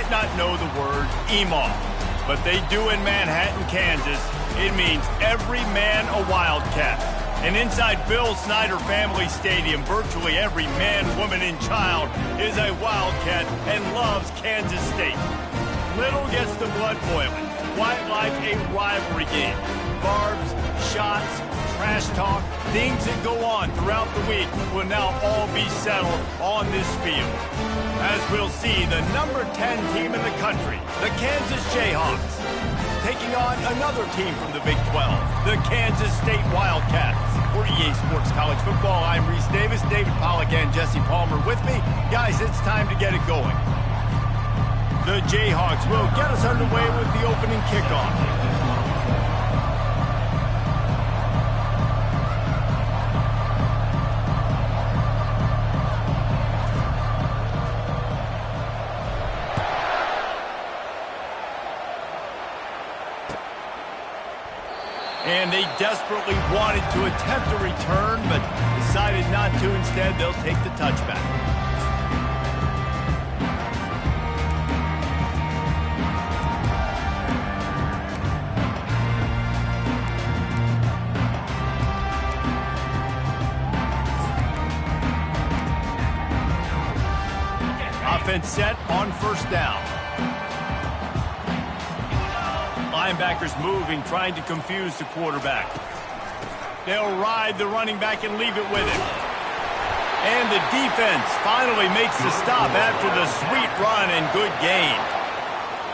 might not know the word EMAW, but they do in Manhattan, Kansas. It means every man a Wildcat. And inside Bill Snyder Family Stadium, virtually every man, woman, and child is a Wildcat and loves Kansas State. Little gets the blood boiling, quite like a rivalry game. Barbs, shots, trash talk, things that go on throughout the week will now all be settled on this field. As we'll see, the number 10 team in the country, the Kansas Jayhawks, taking on another team from the Big 12, the Kansas State Wildcats. For EA Sports College Football, I'm Reese Davis, David Pollack, and Jesse Palmer with me. Guys, it's time to get it going. The Jayhawks will get us underway with the opening kickoff. And they desperately wanted to attempt a return, but decided not to. Instead, they'll take the touchback. Offense set on first down. Linebackers moving, trying to confuse the quarterback. They'll ride the running back and leave it with him. And the defense finally makes the stop after the sweet run and good gain.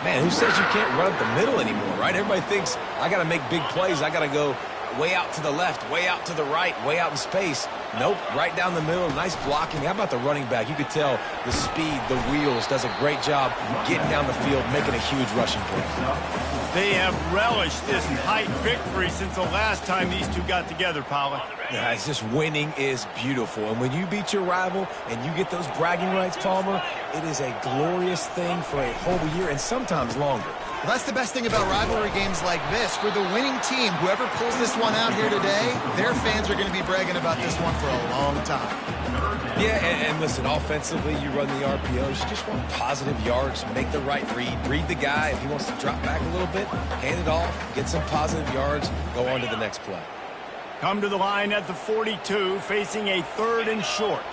Man, who says you can't run up the middle anymore, right? Everybody thinks, I got to make big plays. I got to go way out to the left, way out to the right, way out in space. Nope, right down the middle, nice blocking. How about the running back? You could tell the speed, the wheels, does a great job getting down the field, making a huge rushing play. They have relished this tight victory since the last time these two got together, Pollack. Yeah, it's just winning is beautiful. And when you beat your rival and you get those bragging rights, Palmer, it is a glorious thing for a whole year and sometimes longer. Well, that's the best thing about rivalry games like this. For the winning team, whoever pulls this one out here today, their fans are going to be bragging about this one for a long time. Yeah, and listen, offensively, you run the RPOs. You just want positive yards, make the right read the guy. If he wants to drop back a little bit, hand it off, get some positive yards, go on to the next play. Come to the line at the 42, facing a 3rd and short.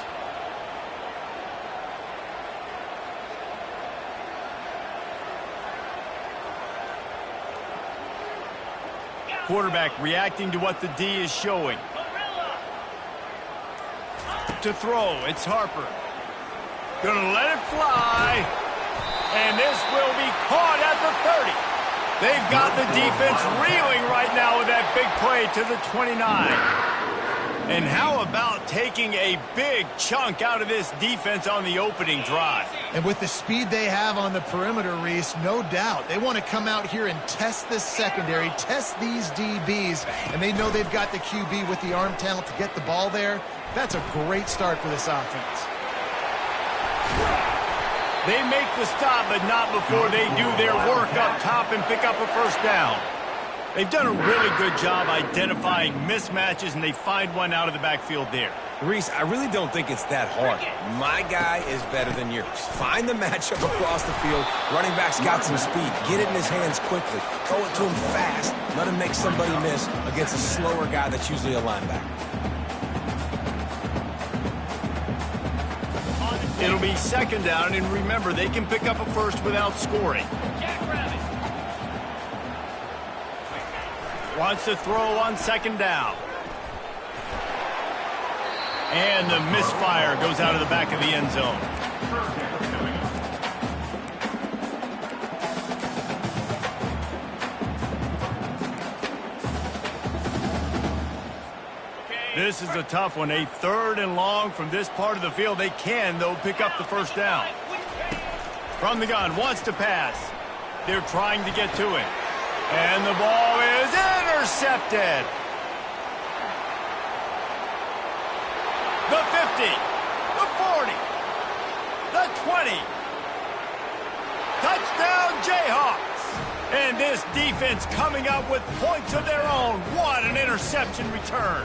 Quarterback reacting to what the D is showing. To throw, it's Harper. Gonna let it fly. And this will be caught at the 30. They've got the defense reeling right now with that big play to the 29. And how about taking a big chunk out of this defense on the opening drive? And with the speed they have on the perimeter, Reese, no doubt, they want to come out here and test this secondary, test these DBs, and they know they've got the QB with the arm talent to get the ball there. That's a great start for this offense. They make the stop, but not before they do their work up top and pick up a first down. They've done a really good job identifying mismatches, and they find one out of the backfield there. Reese, I really don't think it's that hard. My guy is better than yours. Find the matchup across the field. Running back's got some speed. Get it in his hands quickly. Throw it to him fast. Let him make somebody miss against a slower guy that's usually a linebacker. It'll be 2nd down, and remember, they can pick up a first without scoring. Wants to throw on 2nd down. And the misfire goes out of the back of the end zone. This is a tough one. A 3rd and long from this part of the field. They can, though, pick up the first down. From the gun, wants to pass. They're trying to get to it. And the ball is intercepted. The 50, the 40, the 20. Touchdown, Jayhawks. And this defense coming up with points of their own. What an interception return.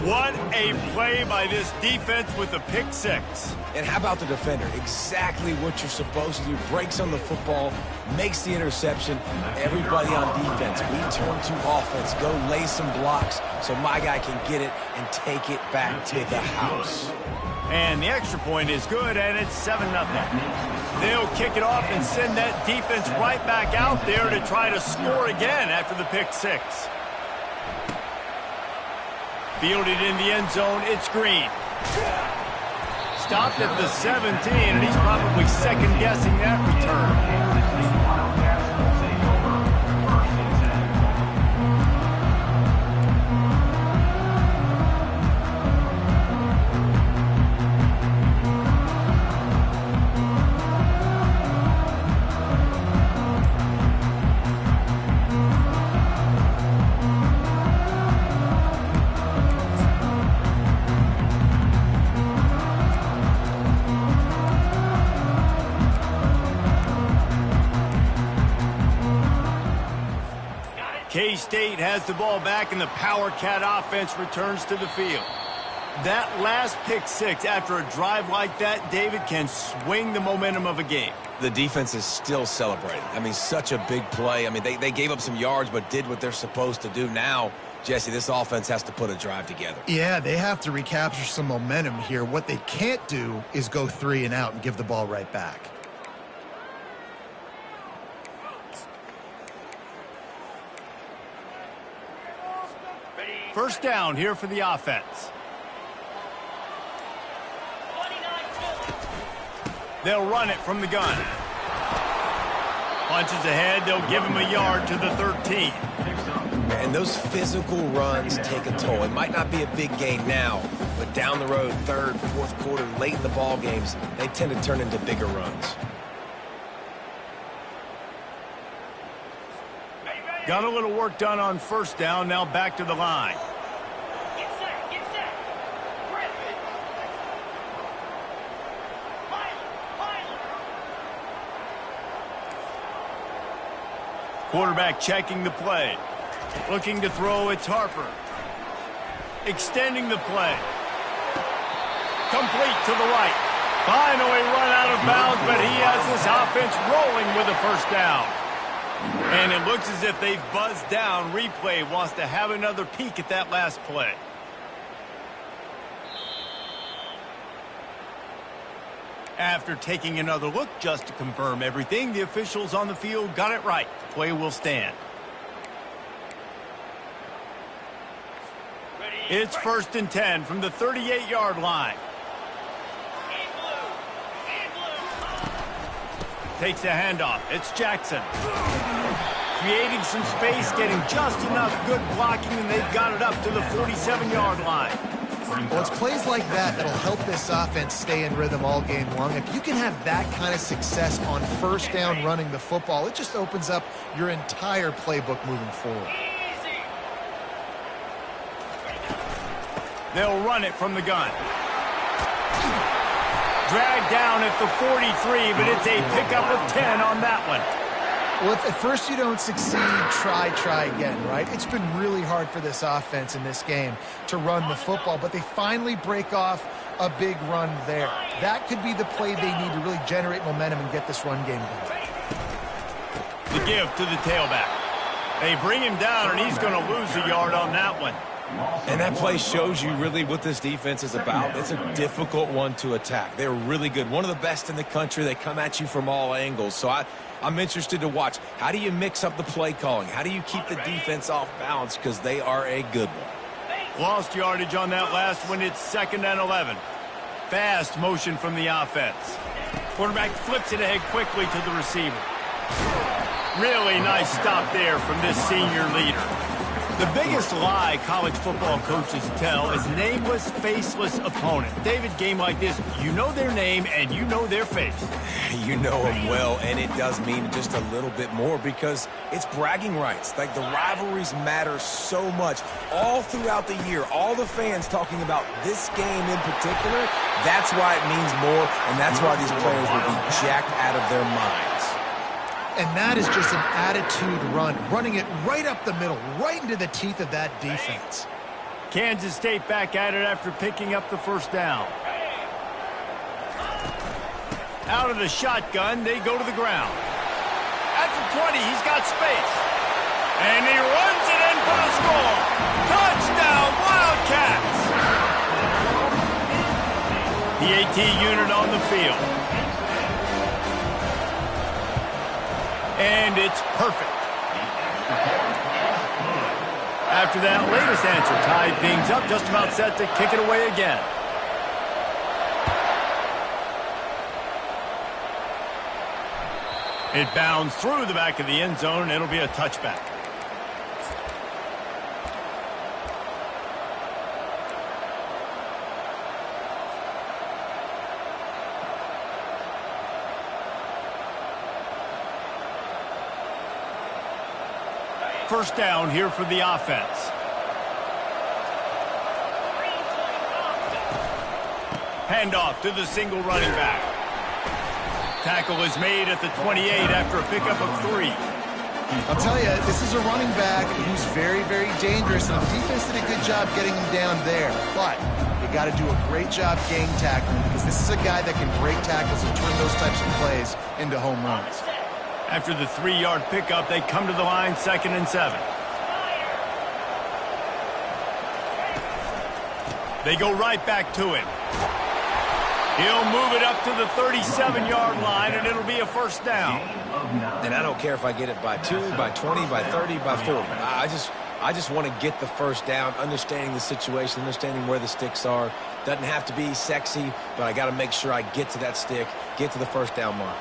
What a play by this defense with a pick six. And how about the defender? Exactly what you're supposed to do. Breaks on the football, makes the interception. Everybody on defense, we turn to offense. Go lay some blocks so my guy can get it and take it back to the house. And the extra point is good, and it's 7-0. They'll kick it off and send that defense right back out there to try to score again after the pick six. Fielded in the end zone, it's Green. Stopped at the 17, and he's probably second-guessing that return. K-State has the ball back, and the Power Cat offense returns to the field. That last pick six after a drive like that, David, can swing the momentum of a game. The defense is still celebrating. I mean, such a big play. I mean, they gave up some yards but did what they're supposed to do. Now, Jesse, this offense has to put a drive together. Yeah, they have to recapture some momentum here. What they can't do is go 3 and out and give the ball right back. First down here for the offense. They'll run it from the gun. Punches ahead, they'll give him a yard to the 13. And those physical runs take a toll. It might not be a big gain now, but down the road, third, fourth quarter, late in the ball games, they tend to turn into bigger runs. Got a little work done on first down, now back to the line. Get set, get set. Griffin. Quarterback checking the play. Looking to throw, it's Harper. Extending the play. Complete to the right. Finally run out of bounds, but he has this offense rolling with a first down. And it looks as if they've buzzed down. Replay wants to have another peek at that last play. After taking another look just to confirm everything, the officials on the field got it right. The play will stand. It's 1st and 10 from the 38-yard line. Takes the handoff. It's Jackson. Creating some space, getting just enough good blocking, and they've got it up to the 47-yard line. Well, it's plays like that that'll help this offense stay in rhythm all game long. If you can have that kind of success on first down running the football, it just opens up your entire playbook moving forward. They'll run it from the gun. Dragged down at the 43, but it's a pickup of 10 on that one. Well, if at first you don't succeed, try again, right? It's been really hard for this offense in this game to run the football, but they finally break off a big run there. That could be the play they need to really generate momentum and get this run game going. The give to the tailback. They bring him down, and he's going to lose a yard on that one. And that play shows you really what this defense is about. It's a difficult one to attack. They're really good. One of the best in the country. They come at you from all angles. So I'm interested to watch. How do you mix up the play calling? How do you keep the defense off balance? Because they are a good one. Lost yardage on that last one. It's 2nd and 11. Fast motion from the offense. Quarterback flips it ahead quickly to the receiver. Really nice stop there from this senior leader. The biggest lie college football coaches tell is nameless, faceless opponent. David, game like this, you know their name and you know their face. You know them well, and it does mean just a little bit more because it's bragging rights. Like, the rivalries matter so much all throughout the year. All the fans talking about this game in particular, that's why it means more, and that's why these players will be jacked out of their minds. And that is just an attitude run, running it right up the middle, right into the teeth of that defense. Kansas State back at it after picking up the first down. Out of the shotgun, they go to the ground. At the 20, he's got space. And he runs it in for the score. Touchdown, Wildcats! The AT unit on the field. And it's perfect. After that latest answer tied things up, just about set to kick it away again. It bounds through the back of the end zone, and it'll be a touchback. First down here for the offense. Handoff to the single running back. Tackle is made at the 28 after a pickup of 3. I'll tell you, this is a running back who's very, very dangerous, and the defense did a good job getting him down there. But you got to do a great job gang tackling, because this is a guy that can break tackles and turn those types of plays into home runs. After the 3-yard pickup, they come to the line, 2nd and 7. They go right back to him. He'll move it up to the 37-yard line, and it'll be a first down. And I don't care if I get it by 2, by 20, by 30, by 40. I just want to get the first down, understanding the situation, understanding where the sticks are. Doesn't have to be sexy, but I got to make sure I get to that stick, get to the first down mark.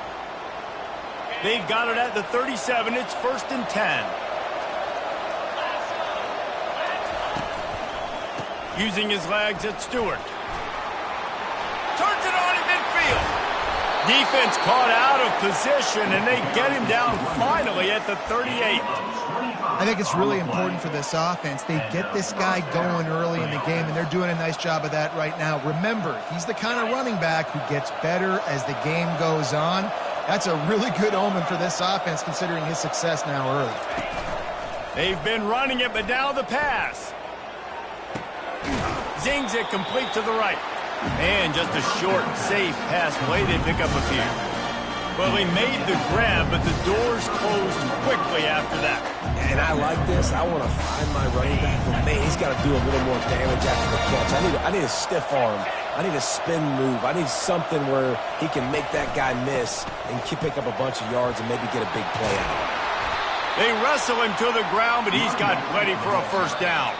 They've got it at the 37. It's 1st and 10. Using his legs at Stewart. Turns it on in midfield. Defense caught out of position, and they get him down finally at the 38. I think it's really important for this offense. They get this guy going early in the game, and they're doing a nice job of that right now. Remember, he's the kind of running back who gets better as the game goes on. That's a really good omen for this offense, considering his success now early. They've been running it, but now the pass. Zings it complete to the right. And just a short, safe pass play. They pick up a few. Well, he made the grab, but the doors closed quickly after that. And I like this. I want to find my running back, but man, he's got to do a little more damage after the catch. I need a stiff arm. I need a spin move. I need something where he can make that guy miss and pick up a bunch of yards and maybe get a big play out of it. They wrestle him to the ground, but he's got plenty for a first down.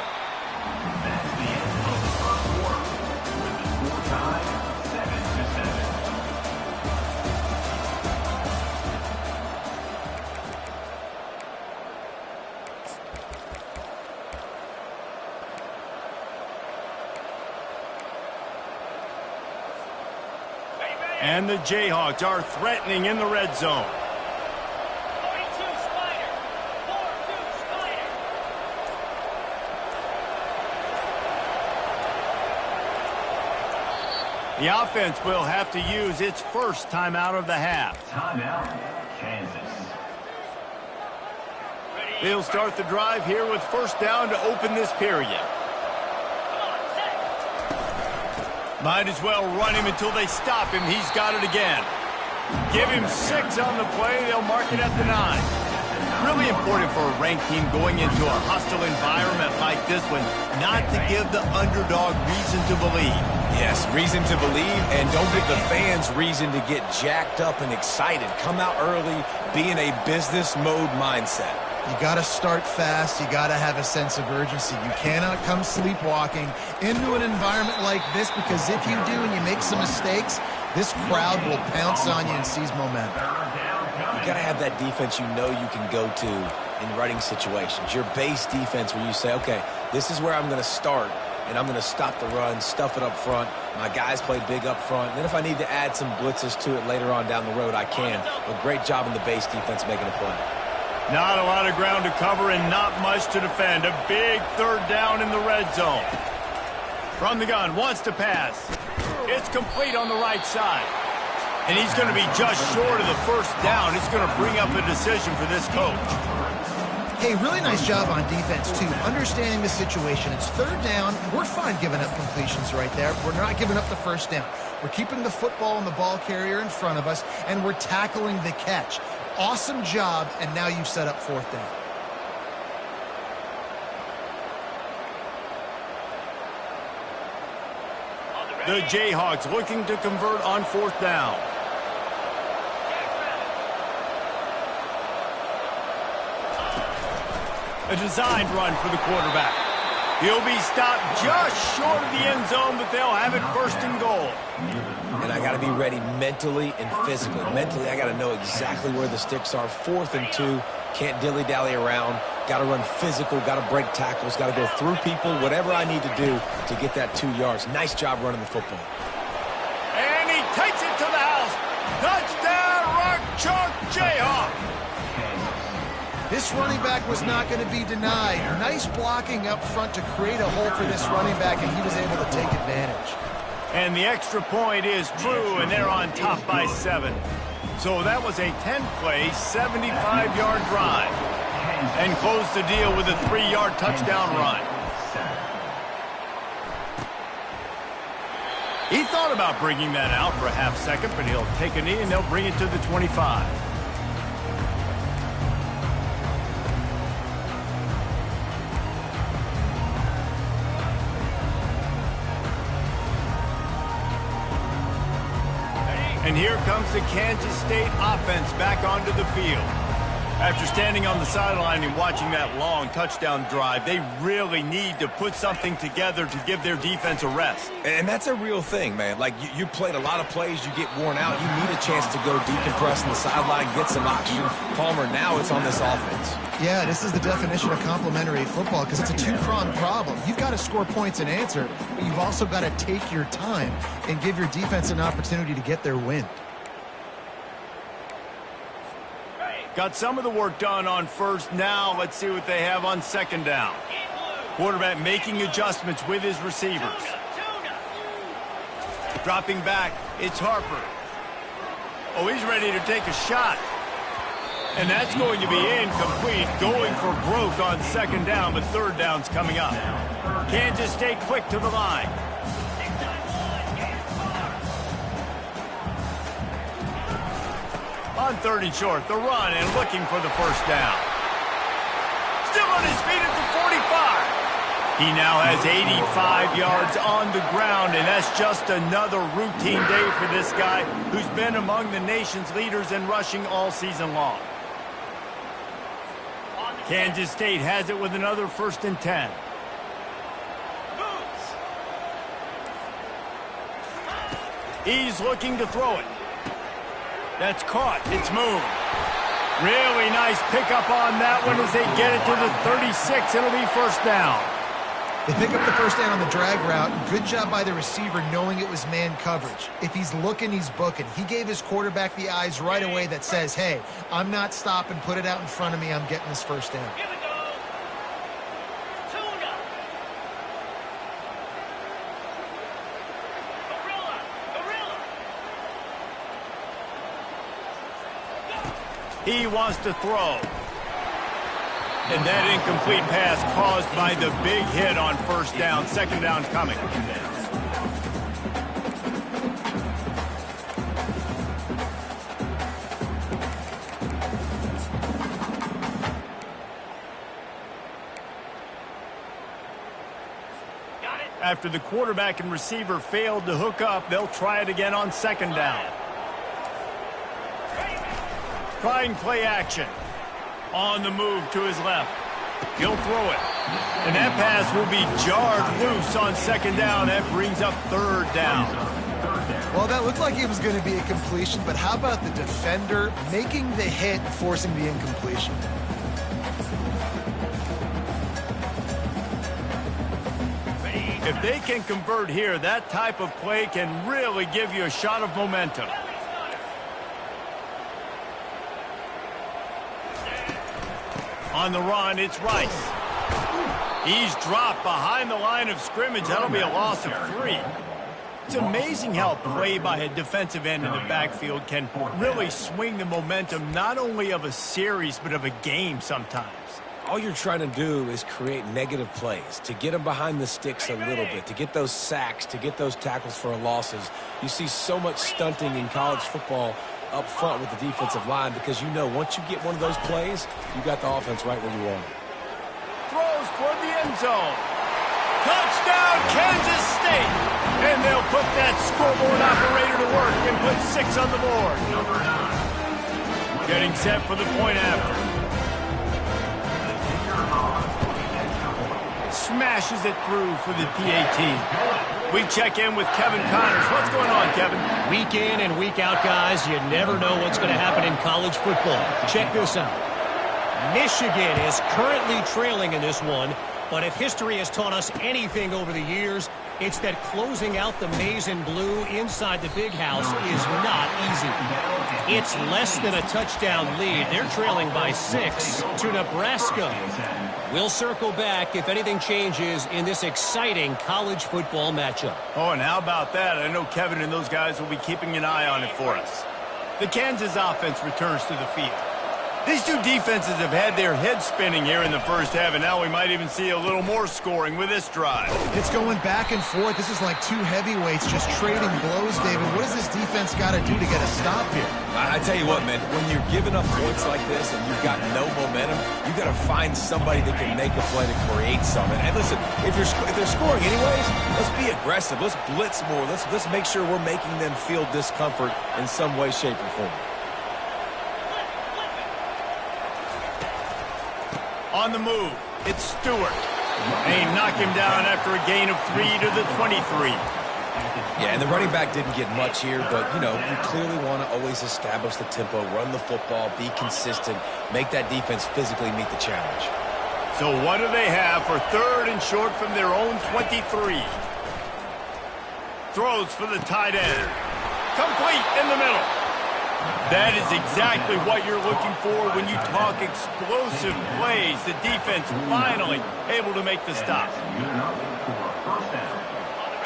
And the Jayhawks are threatening in the red zone. 42 Spider. 4-2 Spider. The offense will have to use its first timeout of the half. Timeout, Kansas. They'll start the drive here with first down to open this period. Might as well run him until they stop him. He's got it again. Give him 6 on the play. They'll mark it at the 9. Really important for a ranked team going into a hostile environment like this one, not to give the underdog reason to believe. Yes, reason to believe, and don't give the fans reason to get jacked up and excited. Come out early, be in a business mode mindset. You got to start fast. You got to have a sense of urgency. You cannot come sleepwalking into an environment like this, because if you do and you make some mistakes, this crowd will pounce on you and seize momentum. You got to have that defense you know you can go to in running situations. Your base defense where you say, okay, this is where I'm going to start, and I'm going to stop the run, stuff it up front. My guys play big up front. And then if I need to add some blitzes to it later on down the road, I can. But great job in the base defense making a play. Not a lot of ground to cover and not much to defend. A big third down in the red zone. From the gun, wants to pass. It's complete on the right side. And he's going to be just short of the first down. It's going to bring up a decision for this coach. Hey, really nice job on defense, too, understanding the situation. It's third down. We're fine giving up completions right there. We're not giving up the first down. We're keeping the football and the ball carrier in front of us, and we're tackling the catch. Awesome job, and now you've set up fourth down. The Jayhawks looking to convert on fourth down. A designed run for the quarterback. He'll be stopped just short of the end zone, but they'll have it first and goal. And I got to be ready mentally and physically. Mentally, I got to know exactly where the sticks are. 4th and 2. Can't dilly-dally around. Got to run physical. Got to break tackles. Got to go through people. Whatever I need to do to get that 2 yards. Nice job running the football. And he takes it to the house. Touchdown, Rock Chalk Jayhawk. This running back was not going to be denied. Nice blocking up front to create a hole for this running back, and he was able to take advantage. And the extra point is true, and they're on top by 7. So that was a 10-play, 75-yard drive. And close the deal with a 3-yard touchdown run. He thought about bringing that out for a half second, but he'll take a knee, and they'll bring it to the 25. And here comes the Kansas State offense back onto the field. After standing on the sideline and watching that long touchdown drive, they really need to put something together to give their defense a rest. And that's a real thing, man. Like, you played a lot of plays, you get worn out. You need a chance to go decompress on the sideline, get some oxygen. Palmer, now it's on this offense. Yeah, this is the definition of complementary football because it's a two-pronged problem. You've got to score points and answer, but you've also got to take your time and give your defense an opportunity to get their win. Got some of the work done on first. Now let's see what they have on second down. Quarterback making adjustments with his receivers. Dropping back, it's Harper. Oh, he's ready to take a shot. And that's going to be incomplete. Going for broke on second down, but third down's coming up. Kansas State quick to the line. On 3rd and short, the run and looking for the first down. Still on his feet at the 45. He now has 85 yards on the ground, and that's just another routine day for this guy who's been among the nation's leaders in rushing all season long. Kansas State has it with another 1st and 10. He's looking to throw it. That's caught. It's moved. Really nice pickup on that one as they get it to the 36. It'll be first down. They pick up the first down on the drag route. Good job by the receiver knowing it was man coverage. If he's looking, he's booking. He gave his quarterback the eyes right away that says, hey, I'm not stopping. Put it out in front of me. I'm getting this first down. Here we go. Tuna. Gorilla. He wants to throw. And that incomplete pass caused by the big hit on first down. Second down coming. After the quarterback and receiver failed to hook up, they'll try it again on second down. Trying play action. On the move to his left. He'll throw it. And that pass will be jarred loose on second down. That brings up third down. Well, that looked like it was going to be a completion, but how about the defender making the hit and forcing the incompletion? If they can convert here, that type of play can really give you a shot of momentum. On the run, it's Rice. He's dropped behind the line of scrimmage. That'll be a loss of 3. It's amazing how play by a defensive end in the backfield can really swing the momentum not only of a series but of a game sometimes. all you're trying to do is create negative plays, to get them behind the sticks a little bit, to get those sacks, to get those tackles for losses. You see so much stunting in college football up front with the defensive line because you know once you get one of those plays, you got the offense right where you want it. Throws toward the end zone. Touchdown, Kansas State! And they'll put that scoreboard operator to work and put 6 on the board. Getting set for the point after. Smashes it through for the PAT. We check in with Kevin Connors. What's going on, Kevin? Week in and week out, guys, you never know what's going to happen in college football. Check this out. Michigan is currently trailing in this one, but if history has taught us anything over the years, it's that closing out the maize and blue inside the big house is not easy. It's less than a touchdown lead. They're trailing by 6 to Nebraska. We'll circle back if anything changes in this exciting college football matchup. Oh, and how about that? I know Kevin and those guys will be keeping an eye on it for us. The Kansas offense returns to the field. These two defenses have had their heads spinning here in the first half, and now we might even see a little more scoring with this drive. It's going back and forth. This is like two heavyweights just trading blows, David. What does this defense got to do to get a stop here? I tell you what, man, when you're giving up points like this and you've got no momentum, you got to find somebody that can make a play to create something. And listen, if they're scoring anyways, let's be aggressive. Let's blitz more. Let's make sure we're making them feel discomfort in some way, shape, or form. On the move, it's Stewart. They knock him down after a gain of 3 to the 23. Yeah, and the running back didn't get much here, but, you know, you clearly want to always establish the tempo, run the football, be consistent, make that defense physically meet the challenge. So what do they have for 3rd and short from their own 23? Throws for the tight end. Complete in the middle. That is exactly what you're looking for when you talk explosive plays. The defense finally able to make the stop.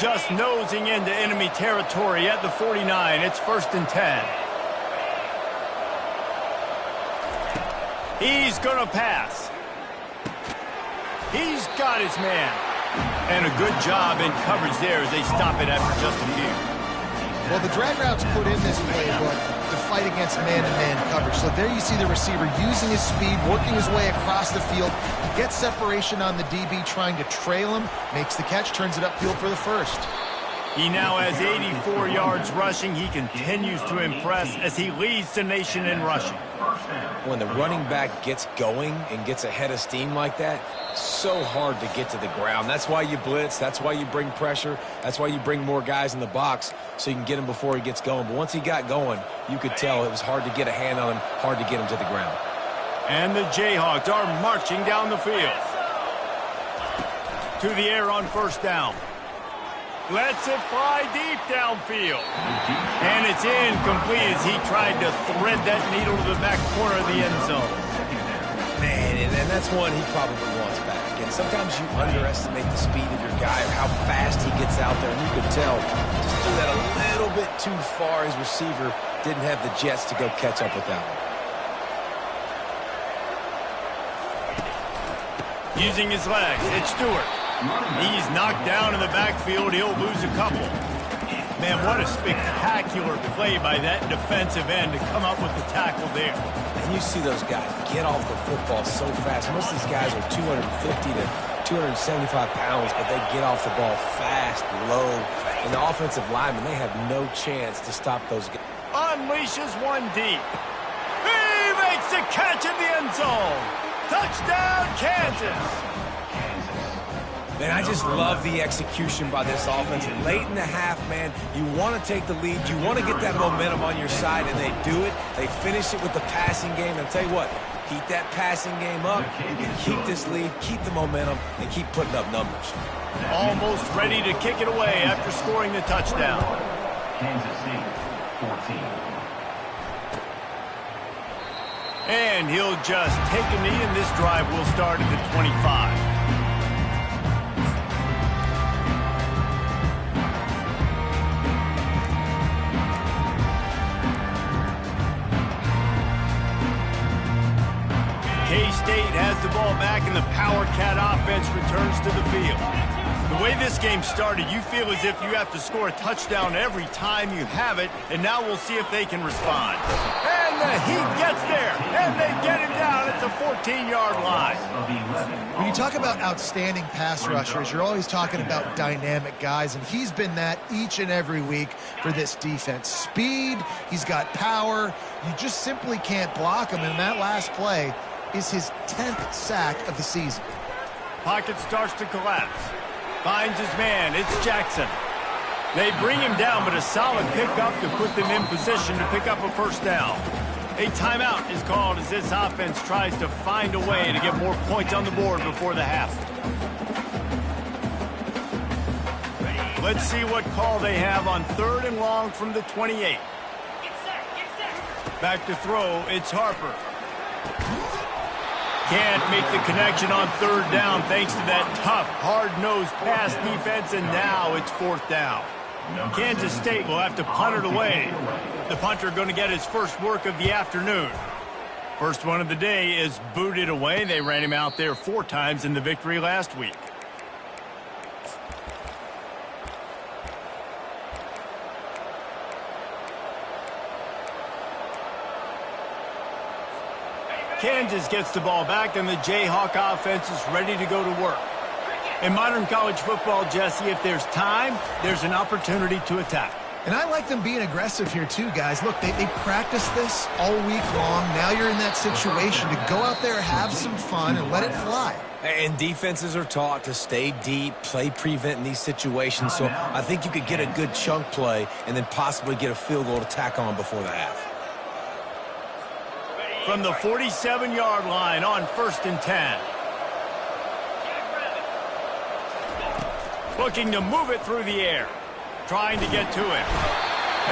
Just nosing into enemy territory at the 49. It's 1st and 10. He's going to pass. He's got his man. And a good job in coverage there as they stop it after just a few. Well, the drag routes put in this playbook to fight against man-to-man coverage. So there you see the receiver using his speed, working his way across the field. He gets separation on the DB trying to trail him, makes the catch, turns it upfield for the first. He now has 84 yards rushing. He continues to impress as he leads the nation in rushing. When the running back gets going and gets ahead of steam like that, so hard to get to the ground. That's why you blitz. That's why you bring pressure. That's why you bring more guys in the box so you can get him before he gets going. But once he got going, you could tell it was hard to get a hand on him, hard to get him to the ground. And the Jayhawks are marching down the field. To the air on 1st down. Lets it fly deep downfield. And it's incomplete as he tried to thread that needle to the back corner of the end zone. Man, and that's one he probably wants back. And sometimes you underestimate the speed of your guy or how fast he gets out there. And you could tell just threw that a little bit too far. His receiver didn't have the jets to go catch up with that one. Using his legs, it's Stewart. He's knocked down in the backfield. He'll lose a couple. Man, what a spectacular play by that defensive end to come up with the tackle there. And you see those guys get off the football so fast. Most of these guys are 250 to 275 pounds, but they get off the ball fast, low. And the offensive linemen, they have no chance to stop those guys. Unleashes one deep. He makes the catch in the end zone. Touchdown, Kansas. Man, I just love the execution by this offense. Late in the half, man, you want to take the lead. You want to get that momentum on your side, and they do it. They finish it with the passing game. And I'll tell you what, keep that passing game up. You can keep this lead, keep the momentum, and keep putting up numbers. Almost ready to kick it away after scoring the touchdown. Kansas City, 14. And he'll just take a knee, and this drive will start at the 25. State has the ball back and the Power Cat offense returns to the field. The way this game started, you feel as if you have to score a touchdown every time you have it, and now we'll see if they can respond. And the Heat gets there, and they get him down at the 14-yard line. When you talk about outstanding pass rushers, you're always talking about dynamic guys, and he's been that each and every week for this defense. Speed, he's got power. You just simply can't block him, and that last play is his 10th sack of the season. Pocket starts to collapse. Finds his man. It's Jackson. They bring him down, but a solid pickup to put them in position to pick up a first down. A timeout is called as this offense tries to find a way to get more points on the board before the half. Let's see what call they have on 3rd and long from the 28. Get set. Back to throw. It's Harper. Can't make the connection on 3rd down thanks to that tough, hard-nosed pass defense, and now it's 4th down. Kansas State will have to punt it away. The punter going to get his first work of the afternoon. First one of the day is booted away. They ran him out there 4 times in the victory last week. Kansas gets the ball back, and the Jayhawk offense is ready to go to work. In modern college football, Jesse, if there's time, there's an opportunity to attack. And I like them being aggressive here too, guys. Look, they practice this all week long. Now you're in that situation to go out there, have some fun, and let it fly. And defenses are taught to stay deep, play prevent in these situations. So I think you could get a good chunk play and then possibly get a field goal to tack on before the half. From the 47-yard line on 1st and 10. Looking to move it through the air. Trying to get to him.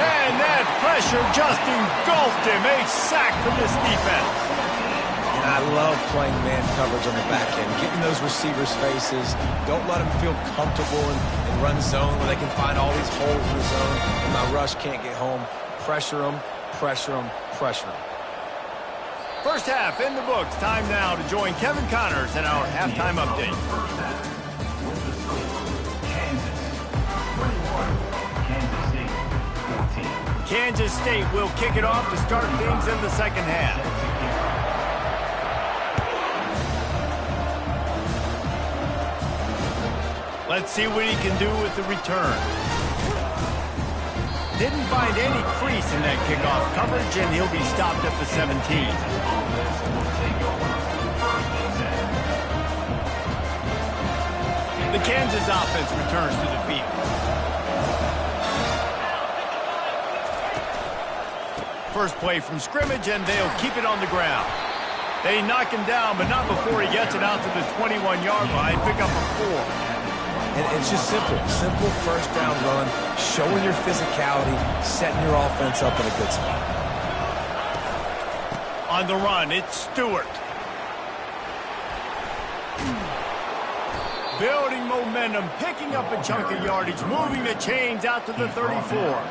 And that pressure just engulfed him. A sack from this defense. And I love playing man coverage on the back end. Getting those receivers' faces. Don't let them feel comfortable and run zone where they can find all these holes in the zone and my rush can't get home. Pressure them, pressure them, pressure them. First half in the books. Time now to join Kevin Connors in our halftime update. Kansas State will kick it off to start things in the second half. Let's see what he can do with the return. Didn't find any crease in that kickoff coverage, and he'll be stopped at the 17. The Kansas offense returns to the field. First play from scrimmage, and they'll keep it on the ground. They knock him down, but not before he gets it out to the 21-yard line. Pick up a 4. And it's just simple first down run, showing your physicality, setting your offense up in a good spot. On the run, it's Stewart. Building momentum, picking up a chunk of yardage, moving the chains out to the 34.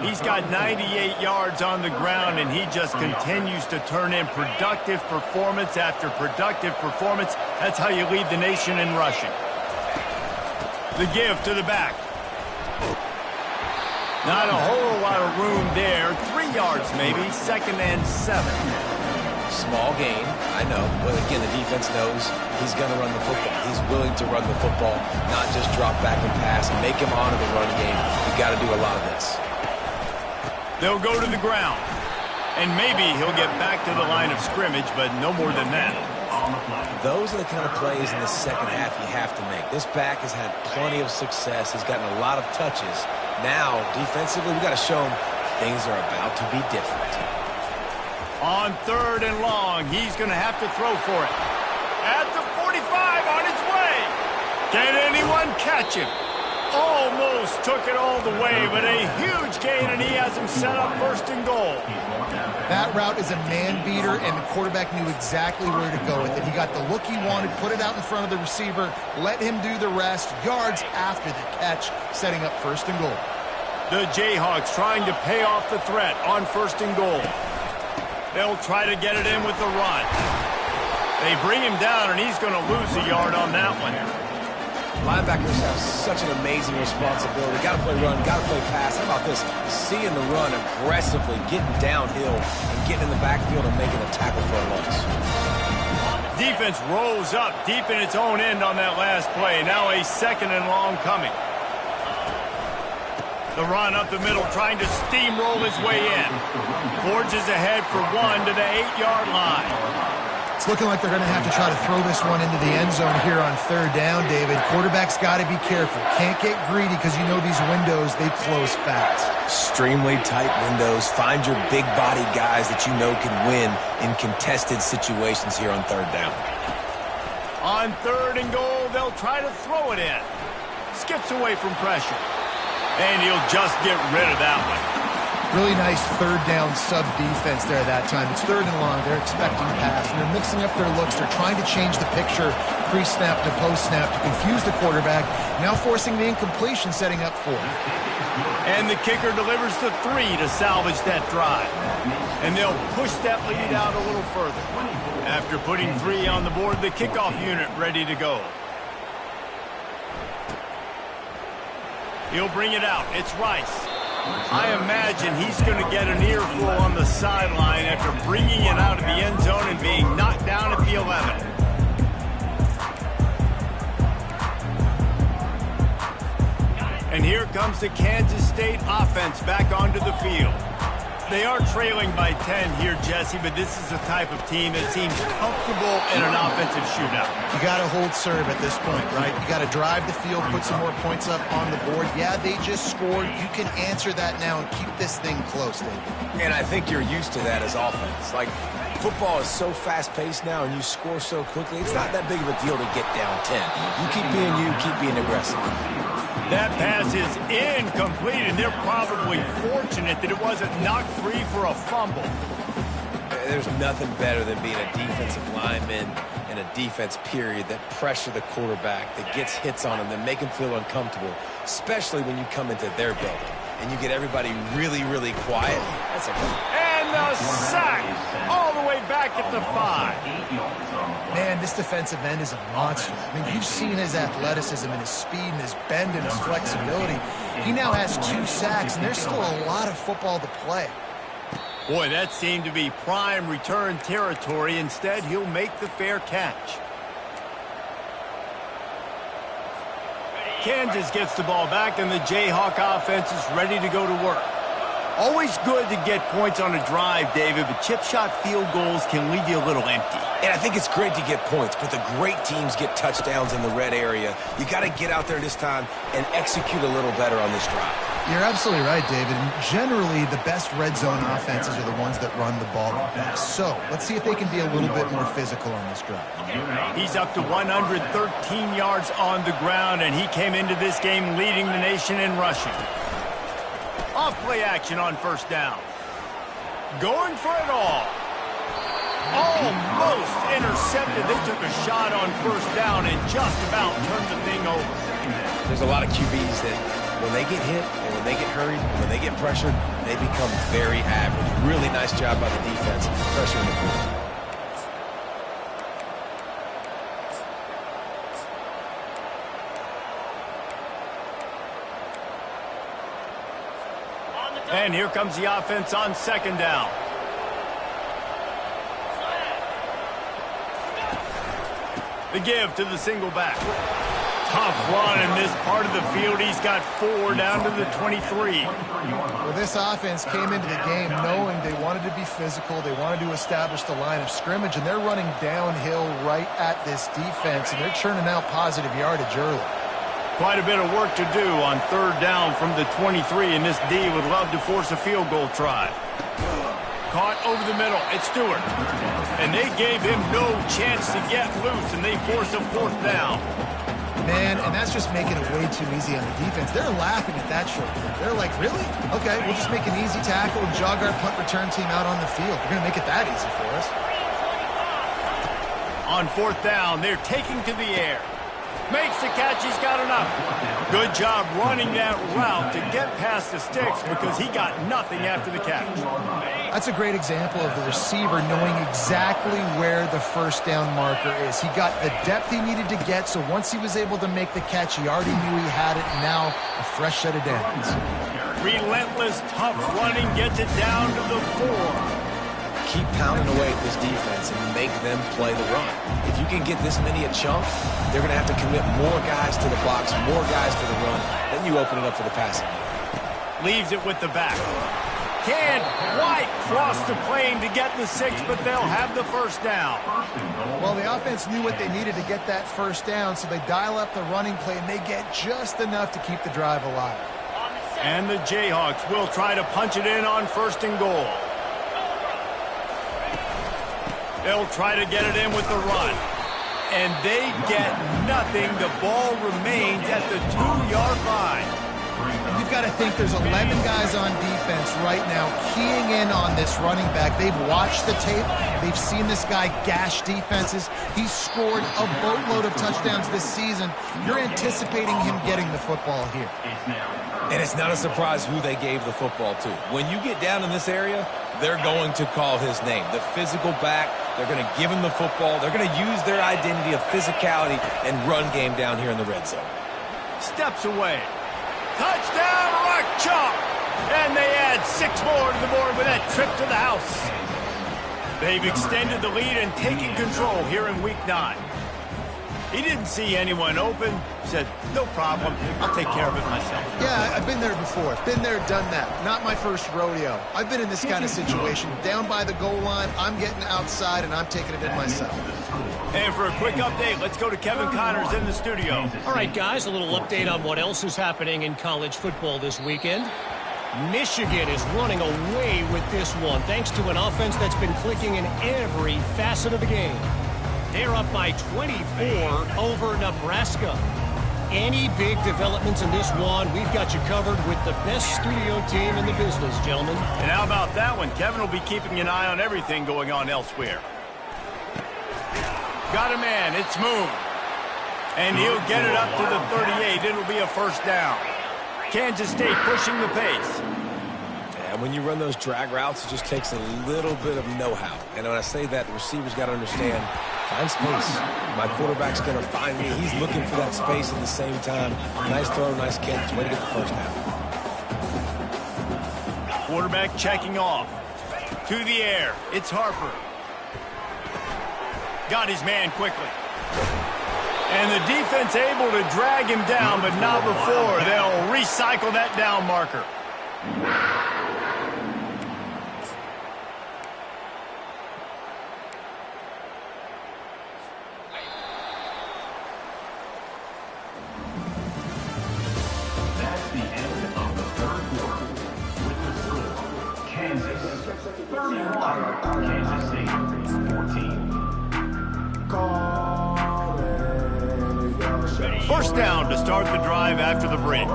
He's got 98 yards on the ground, and he just continues to turn in productive performance after productive performance. That's how you lead the nation in rushing. The give to the back. Not a whole lot of room there. 3 yards maybe. 2nd and 7. Small gain, I know. But again, the defense knows he's going to run the football. He's willing to run the football, not just drop back and pass and make him honor the run game. You got to do a lot of this. They'll go to the ground. And maybe he'll get back to the line of scrimmage, but no more than that. Those are the kind of plays in the second half you have to make. This back has had plenty of success. He's gotten a lot of touches. Now, defensively, we've got to show him things are about to be different. On 3rd and long, he's going to have to throw for it. At the 45, on his way. Can anyone catch him? Almost took it all the way, but a huge gain, and he has him set up 1st and goal. That route is a man beater, and the quarterback knew exactly where to go with it. He got the look he wanted, put it out in front of the receiver, let him do the rest, yards after the catch, setting up 1st and goal. The Jayhawks trying to pay off the threat on 1st and goal. They'll try to get it in with the run. They bring him down, and he's going to lose a yard on that one. Linebackers have such an amazing responsibility. Got to play run, got to play pass. How about this? Seeing the run aggressively, getting downhill, and getting in the backfield and making a tackle for a loss. Defense rolls up deep in its own end on that last play. Now a 2nd and long coming. The run up the middle, trying to steamroll his way in. Forges ahead for 1 to the 8-yard line. It's looking like they're going to have to try to throw this one into the end zone here on 3rd down, David. Quarterback's got to be careful. Can't get greedy because you know these windows, they close fast. Extremely tight windows. Find your big-bodied guys that you know can win in contested situations here on 3rd down. On 3rd and goal, they'll try to throw it in. Skips away from pressure. And he'll just get rid of that one. Really nice 3rd down sub defense there that time. It's 3rd and long. They're expecting pass, and they're mixing up their looks. They're trying to change the picture pre-snap to post-snap to confuse the quarterback, now forcing the incompletion, setting up 4. And the kicker delivers the 3 to salvage that drive. And they'll push that lead out a little further. After putting 3 on the board, the kickoff unit ready to go. He'll bring it out. It's Rice. I imagine he's going to get an earful on the sideline after bringing it out of the end zone and being knocked down at the 11. And here comes the Kansas State offense back onto the field. They are trailing by 10 here, Jesse, but this is the type of team that seems comfortable in an offensive shootout. You got to hold serve at this point, right? You got to drive the field, put some more points up on the board. Yeah, they just scored. You can answer that now and keep this thing close, David. And I think you're used to that as offense. Like, football is so fast-paced now and you score so quickly, it's not that big of a deal to get down 10. You keep being aggressive. That pass is incomplete, and they're probably fortunate that it wasn't knocked free for a fumble. There's nothing better than being a defensive lineman in a defense period that pressure the quarterback, that gets hits on him, that make him feel uncomfortable, especially when you come into their building and you get everybody really, really quiet. That's a good. And the sack all the way back at the 5. Man, this defensive end is a monster. I mean, you've seen his athleticism and his speed and his bend and his flexibility. He now has 2 sacks, and there's still a lot of football to play. Boy, that seemed to be prime return territory. Instead, he'll make the fair catch. Kansas gets the ball back, and the Jayhawk offense is ready to go to work. Always good to get points on a drive, David, but chip shot field goals can leave you a little empty. And I think it's great to get points, but the great teams get touchdowns in the red area. You got to get out there this time and execute a little better on this drive. You're absolutely right, David. And generally, the best red zone offenses are the ones that run the ball the best. So let's see if they can be a little bit more physical on this drive. He's up to 113 yards on the ground, and he came into this game leading the nation in rushing. Off play action on 1st down. Going for it all. Almost intercepted. They took a shot on 1st down and just about turned the thing over. There's a lot of QBs that when they get hit and when they get hurried and when they get pressured, they become very average. Really nice job by the defense pressuring the quarterback. And here comes the offense on 2nd down. The give to the single back. Tough run in this part of the field. He's got 4 down to the 23. Well, this offense came into the game knowing they wanted to be physical. They wanted to establish the line of scrimmage, and they're running downhill right at this defense, and they're churning out positive yardage early. Quite a bit of work to do on 3rd down from the 23, and this D would love to force a field goal try. Caught over the middle. It's Stewart. And they gave him no chance to get loose, and they force a 4th down. Man, and that's just making it way too easy on the defense. They're laughing at that short game. They're like, really? Okay, we'll just make an easy tackle and jog our punt return team out on the field. We're going to make it that easy for us. On 4th down, they're taking to the air. Makes the catch. He's got enough. Good job running that route to get past the sticks because he got nothing after the catch. That's a great example of the receiver knowing exactly where the first down marker is. He got the depth he needed to get, so once he was able to make the catch, he already knew he had it, and now a fresh set of downs. Relentless, tough running gets it down to the 4. Keep pounding away at this defense and make them play the run. If you can get this many a chunk, they're going to have to commit more guys to the box, more guys to the run. Then you open it up for the passing game. Leaves it with the back. Can't quite cross the plane to get the 6, but they'll have the first down. Well, the offense knew what they needed to get that first down, so they dial up the running play, and they get just enough to keep the drive alive. And the Jayhawks will try to punch it in on 1st and goal. They'll try to get it in with the run. And they get nothing. The ball remains at the 2-yard line. And you've got to think there's 11 guys on defense right now keying in on this running back. They've watched the tape. They've seen this guy gash defenses. He's scored a boatload of touchdowns this season. You're anticipating him getting the football here. And it's not a surprise who they gave the football to. When you get down in this area, they're going to call his name. The physical back, they're going to give him the football. They're going to use their identity of physicality and run game down here in the red zone. Steps away. Touchdown, Rock Chalk! And they add 6 more to the board with that trip to the house. They've extended the lead and taken control here in Week 9. He didn't see anyone open. Said, no problem. I'll take care of it myself. Yeah, I've been there before. Been there, done that. Not my first rodeo. I've been in this kind of situation. Down by the goal line, I'm getting outside, and I'm taking it in myself. And for a quick update, let's go to Kevin Connors in the studio. All right, guys, a little update on what else is happening in college football this weekend. Michigan is running away with this one, thanks to an offense that's been clicking in every facet of the game. They're up by 24 over Nebraska. Any big developments in this one, we've got you covered with the best studio team in the business, gentlemen. And how about that one? Kevin will be keeping an eye on everything going on elsewhere. Got a man. It's Moon. And he'll get it up to the 38. It'll be a first down. Kansas State pushing the pace. And when you run those drag routes, it just takes a little bit of know-how. And when I say that, the receiver's got to understand, find space. My quarterback's going to find me. He's looking for that space at the same time. Nice throw, nice catch. Way to get the first down. Quarterback checking off. To the air. It's Harper. Got his man quickly. And the defense able to drag him down, but not before. They'll recycle that down marker. That's the end of the 3rd quarter. With the score, Kansas 31, Kansas State 14. First down to start the drive after the break.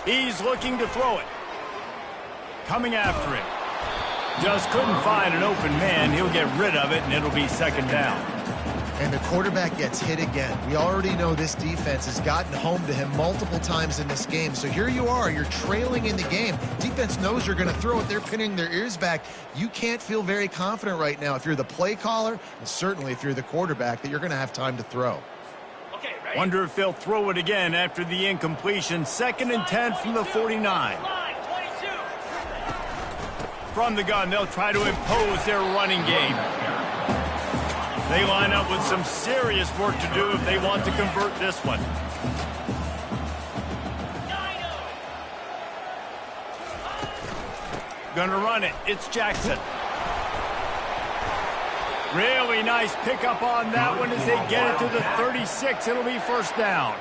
He's looking to throw it. Coming after him. Just couldn't find an open man. He'll get rid of it, and it'll be 2nd down. And the quarterback gets hit again. We already know this defense has gotten home to him multiple times in this game. So here you are. You're trailing in the game. Defense knows you're going to throw it. They're pinning their ears back. You can't feel very confident right now if you're the play caller, and certainly if you're the quarterback, that you're going to have time to throw. Okay, ready? Wonder if they'll throw it again after the incompletion. 2nd and 10 from the 49. Line, 22. From the gun, they'll try to impose their running game. They line up with some serious work to do if they want to convert this one. Gonna run it. It's Jackson. Really nice pickup on that one as they get it to the 36. It'll be first down.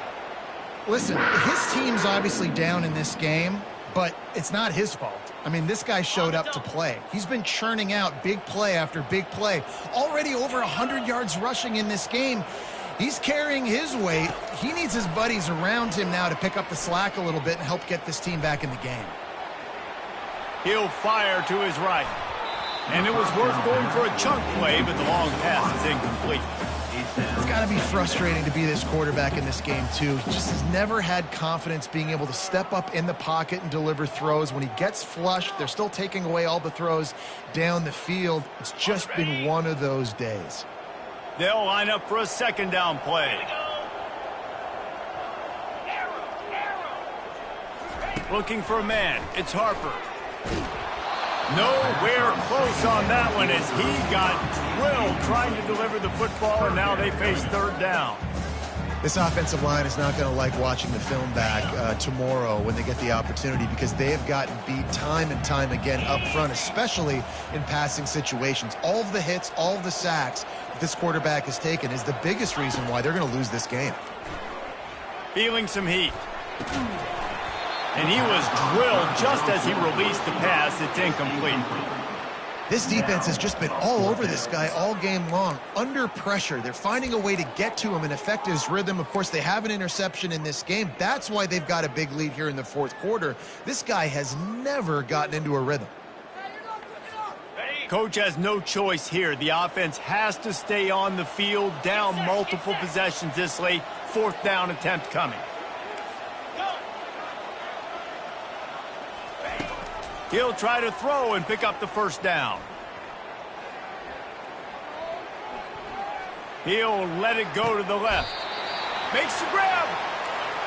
Listen, his team's obviously down in this game, but it's not his fault. I mean, this guy showed up to play. He's been churning out big play after big play. Already over 100 yards rushing in this game. He's carrying his weight. He needs his buddies around him now to pick up the slack a little bit and help get this team back in the game. He'll fire to his right. And it was worth going for a chunk play, but the long pass is incomplete. It's got to be frustrating to be this quarterback in this game, too. He just has never had confidence being able to step up in the pocket and deliver throws. When he gets flushed, they're still taking away all the throws down the field. It's just been one of those days. They'll line up for a second down play. Looking for a man. It's Harper. Nowhere close on that one as he got drilled trying to deliver the football, and now they face third down. This offensive line is not going to like watching the film back tomorrow when they get the opportunity, because they have gotten beat time and time again up front, especially in passing situations. All of the hits, all of the sacks that this quarterback has taken is the biggest reason why they're going to lose this game. Feeling some heat. And he was drilled just as he released the pass. It's incomplete. This defense has just been all over this guy all game long. Under pressure, they're finding a way to get to him and affect his rhythm. Of course, they have an interception in this game. That's why they've got a big lead here in the fourth quarter. This guy has never gotten into a rhythm. Coach has no choice here. The offense has to stay on the field, down multiple possessions this late. Fourth down attempt coming. He'll try to throw and pick up the first down. He'll let it go to the left. Makes the grab.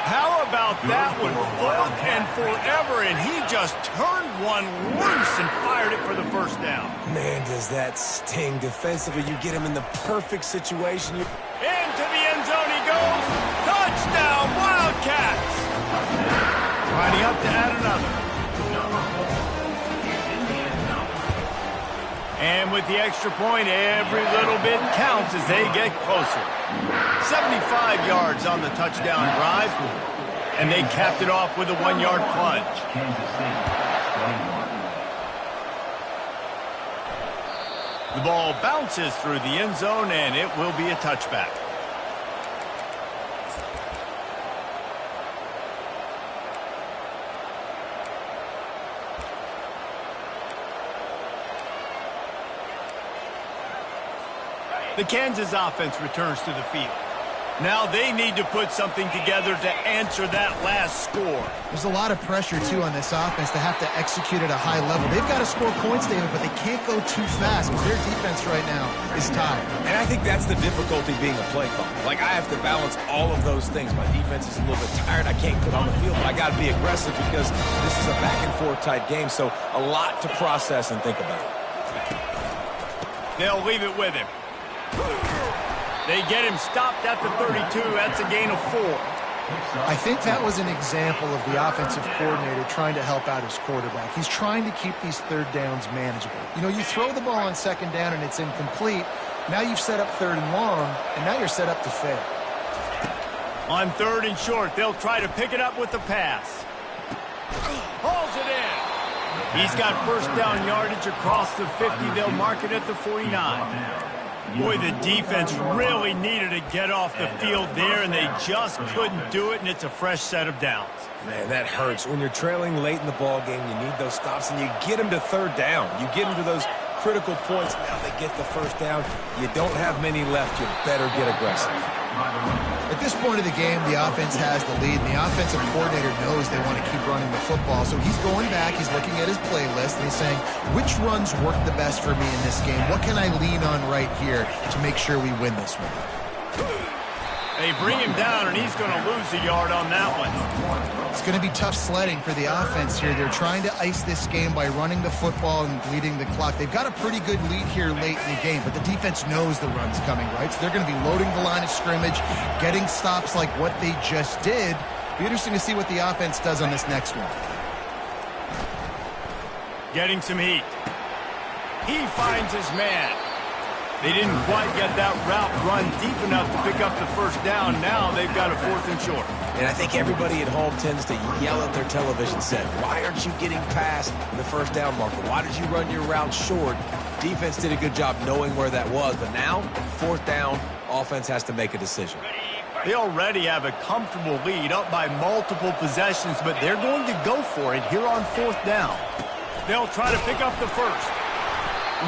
How about that one? Fourth and forever, and he just turned one loose and fired it for the first down. Man, does that sting defensively. You get him in the perfect situation. Into the end zone he goes. Touchdown, Wildcats. Lining up to add another. And with the extra point, every little bit counts as they get closer. 75 yards on the touchdown drive, and they capped it off with a 1-yard plunge. The ball bounces through the end zone, and it will be a touchback. The Kansas offense returns to the field. Now they need to put something together to answer that last score. There's a lot of pressure, too, on this offense to have to execute at a high level. They've got to score points, David, but they can't go too fast because their defense right now is tired. And I think that's the difficulty being a play caller. Like, I have to balance all of those things. My defense is a little bit tired. I can't get on the field, but I got to be aggressive because this is a back-and-forth type game, so a lot to process and think about. They'll leave it with him. They get him stopped at the 32. That's a gain of 4. I think that was an example of the offensive coordinator trying to help out his quarterback. He's trying to keep these third downs manageable. You know, you throw the ball on second down and it's incomplete. Now you've set up third and long, and now you're set up to fail. On third and short, they'll try to pick it up with the pass. Hauls it in. He's got first down yardage across the 50. They'll mark it at the 49. Boy, the defense really needed to get off the field there, and they just couldn't do it, and it's a fresh set of downs. Man, that hurts. When you're trailing late in the ball game, you need those stops, and you get them to third down. You get them to those critical points. Now they get the first down. You don't have many left. You better get aggressive. At this point of the game, the offense has the lead, and the offensive coordinator knows they want to keep running the football. So he's going back, he's looking at his playlist, and he's saying, which runs work the best for me in this game? What can I lean on right here to make sure we win this one? They bring him down, and he's going to lose a yard on that one. It's going to be tough sledding for the offense here. They're trying to ice this game by running the football and bleeding the clock. They've got a pretty good lead here late in the game, but the defense knows the run's coming, right? So they're going to be loading the line of scrimmage, getting stops like what they just did. Be interesting to see what the offense does on this next one. Getting some heat. He finds his man. They didn't quite get that route run deep enough to pick up the first down. Now they've got a fourth and short. And I think everybody at home tends to yell at their television set, why aren't you getting past the first down marker? Why did you run your route short? Defense did a good job knowing where that was, but now, fourth down, offense has to make a decision. They already have a comfortable lead up by multiple possessions, but they're going to go for it here on fourth down. They'll try to pick up the first.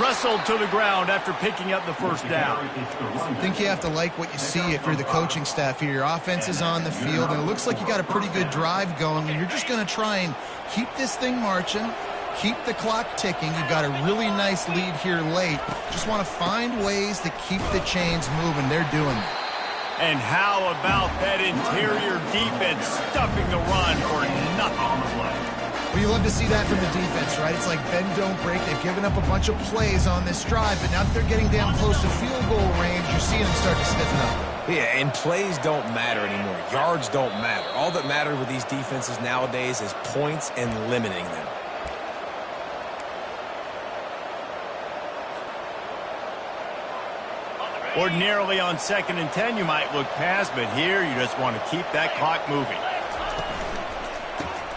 wrestled to the ground after picking up the first down. I think you have to like what you see if you're the coaching staff here. Your offense is on the field, and it looks like you got a pretty good drive going, and you're just going to try and keep this thing marching, keep the clock ticking. You've got a really nice lead here late. Just want to find ways to keep the chains moving. They're doing it. And how about that interior defense stuffing the run for nothing? Well, you love to see that from the defense, right? It's like bend, don't break. They've given up a bunch of plays on this drive, but now that they're getting down close to field goal range, you're seeing them start to stiffen up. Yeah, and plays don't matter anymore. Yards don't matter. All that matters with these defenses nowadays is points and limiting them. Ordinarily on 2nd and 10, you might look past, but here you just want to keep that clock moving.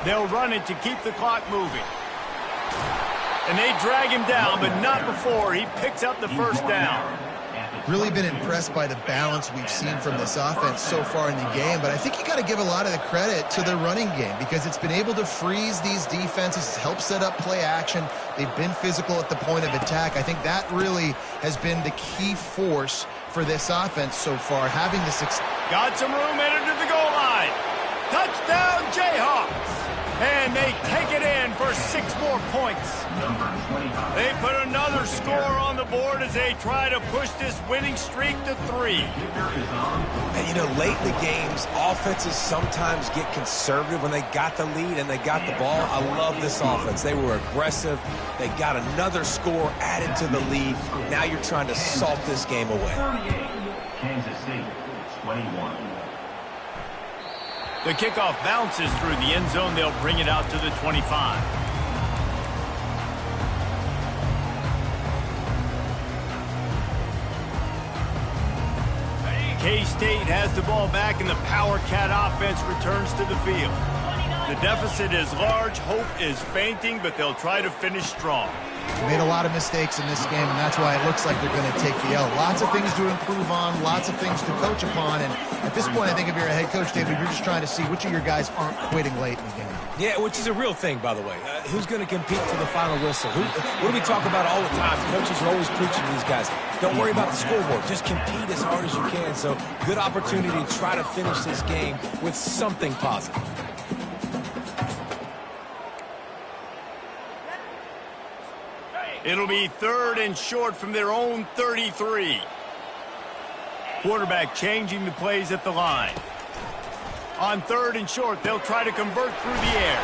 They'll run it to keep the clock moving. And they drag him down, but not before he picks up the first down. Really been impressed by the balance we've seen from this offense so far in the game, but I think you got to give a lot of the credit to the running game because it's been able to freeze these defenses, help set up play action. They've been physical at the point of attack. I think that really has been the key force for this offense so far, having the success. Got some room, headed to the goal line. Touchdown, Jayhawks. And they take it in for 6 more points. They put another score on the board as they try to push this winning streak to 3. And, you know, late in the games, offenses sometimes get conservative when they got the lead and they got the ball. I love this offense. They were aggressive. They got another score added to the lead. Now you're trying to salt this game away. 38, Kansas State, 21. The kickoff bounces through the end zone. They'll bring it out to the 25. K-State has the ball back, and the Power Cat offense returns to the field. The deficit is large. Hope is fainting, but they'll try to finish strong. They made a lot of mistakes in this game, and that's why it looks like they're going to take the L. Lots of things to improve on, lots of things to coach upon, and at this point, I think if you're a head coach, David, you're just trying to see which of your guys aren't quitting late in the game. Yeah, which is a real thing, by the way. Who's going to compete for the final whistle? What do we talk about all the time? Coaches are always preaching to these guys. Don't worry about the scoreboard. Just compete as hard as you can. So, good opportunity to try to finish this game with something positive. It'll be 3rd and short from their own 33. Quarterback changing the plays at the line. On 3rd and short, they'll try to convert through the air.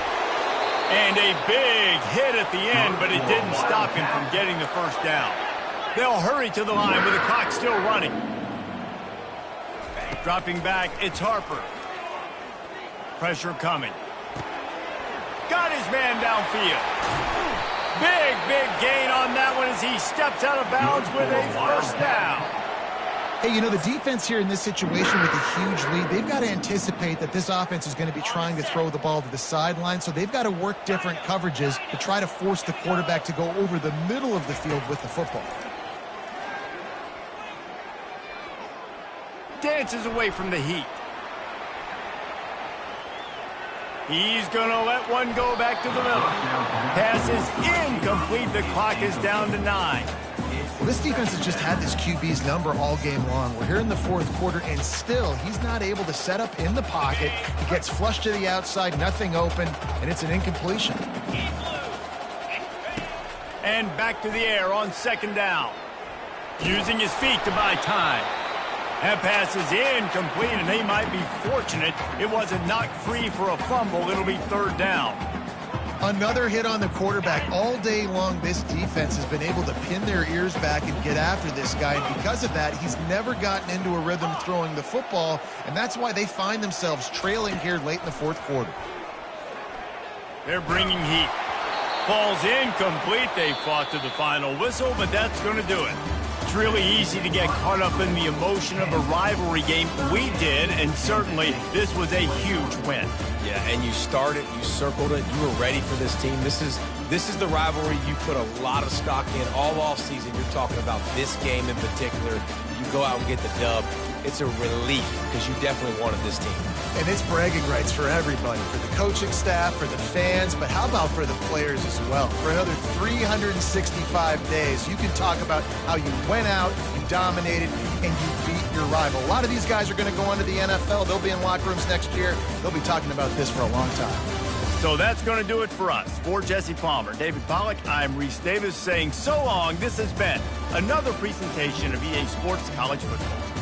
And a big hit at the end, but it didn't stop him from getting the first down. They'll hurry to the line with the clock still running. Dropping back, it's Harper. Pressure coming. Got his man downfield. Big gain on that one as he steps out of bounds with a first down. Hey, you know, the defense here in this situation with a huge lead, they've got to anticipate that this offense is going to be trying to throw the ball to the sideline, so they've got to work different coverages to try to force the quarterback to go over the middle of the field with the football. Dances away from the heat. He's going to let one go back to the middle. Pass is incomplete. The clock is down to 9. Well, this defense has just had this QB's number all game long. We're here in the 4th quarter, and still he's not able to set up in the pocket. He gets flushed to the outside, nothing open, and it's an incompletion. And back to the air on 2nd down. Using his feet to buy time. That pass is incomplete, and they might be fortunate it wasn't knocked free for a fumble. It'll be 3rd down. Another hit on the quarterback. All day long, this defense has been able to pin their ears back and get after this guy, and because of that, he's never gotten into a rhythm throwing the football, and that's why they find themselves trailing here late in the 4th quarter. They're bringing heat. Falls incomplete. They fought to the final whistle, but that's going to do it. It's really easy to get caught up in the emotion of a rivalry game. We did, and certainly this was a huge win. Yeah, and you started, you circled it, you were ready for this team. This is the rivalry you put a lot of stock in all offseason. You're talking about this game in particular. You go out and get the dub. it's a relief because you definitely wanted this team. And it's bragging rights for everybody, for the coaching staff, for the fans, but how about for the players as well? For another 365 days, you can talk about how you went out, you dominated, and you beat your rival. A lot of these guys are going to go on to the NFL. They'll be in locker rooms next year. They'll be talking about this for a long time. So that's going to do it for us. For Jesse Palmer, David Pollack, I'm Reese Davis saying so long. This has been another presentation of EA Sports College Football.